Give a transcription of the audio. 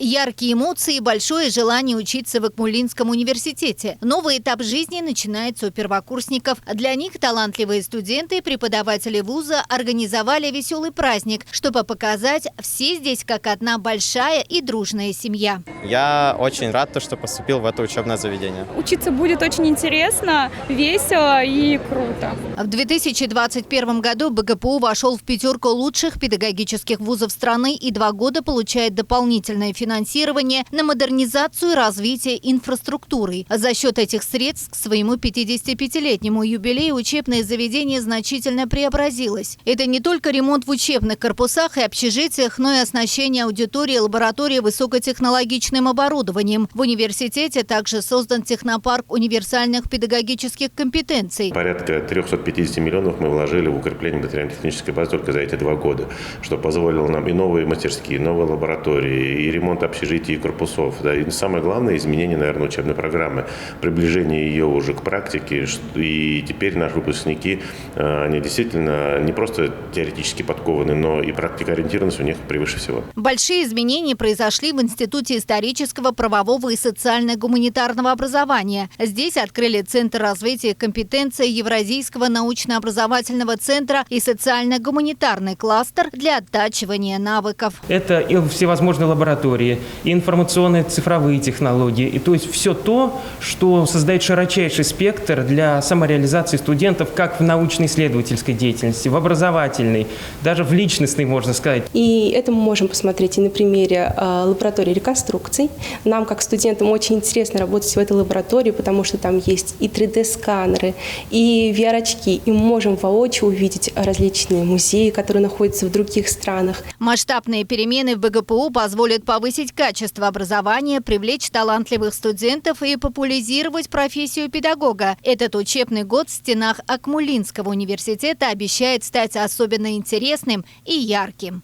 Яркие эмоции и большое желание учиться в Акмулинском университете. Новый этап жизни начинается у первокурсников. Для них талантливые студенты и преподаватели вуза организовали веселый праздник, чтобы показать, все здесь как одна большая и дружная семья. Я очень рад, что поступил в это учебное заведение. Учиться будет очень интересно, весело и круто. В 2021 году БГПУ вошел в пятерку лучших педагогических вузов страны и 2 года получает дополнительное финансирование на модернизацию и развитие инфраструктуры. За счет этих средств к своему 55-летнему юбилею учебное заведение значительно преобразилось. Это не только ремонт в учебных корпусах и общежитиях, но и оснащение аудитории и лаборатории высокотехнологичным оборудованием. В университете также создан технопарк универсальных педагогических компетенций. Порядка 350 миллионов мы вложили в укрепление материально-технической базы только за эти 2 года, что позволило нам и новые мастерские, и новые лаборатории, и ремонт общежитий и корпусов. Да, и самое главное – изменение, наверное, учебной программы, приближение ее уже к практике. И теперь наши выпускники, они действительно не просто теоретически подкованы, но и практикоориентированность у них превыше всего. Большие изменения произошли в Институте исторического, правового и социально-гуманитарного образования. Здесь открыли Центр развития компетенций Евразийского научно-образовательного центра и социально-гуманитарный кластер для оттачивания навыков. Это и всевозможные лаборатории, и информационные цифровые технологии, и то есть все то, что создает широчайший спектр для самореализации студентов как в научно-исследовательской деятельности, в образовательной, даже в личностной, можно сказать. И это мы можем посмотреть и на примере лаборатории реконструкций. Нам, как студентам, очень интересно работать в этой лаборатории, потому что там есть и 3D-сканеры, и VR-очки, и мы можем воочию увидеть различные музеи, которые находятся в других странах. Масштабные перемены в БГПУ позволят повысить качество образования, привлечь талантливых студентов и популяризировать профессию педагога. Этот учебный год в стенах Акмулинского университета обещает стать особенно интересным и ярким.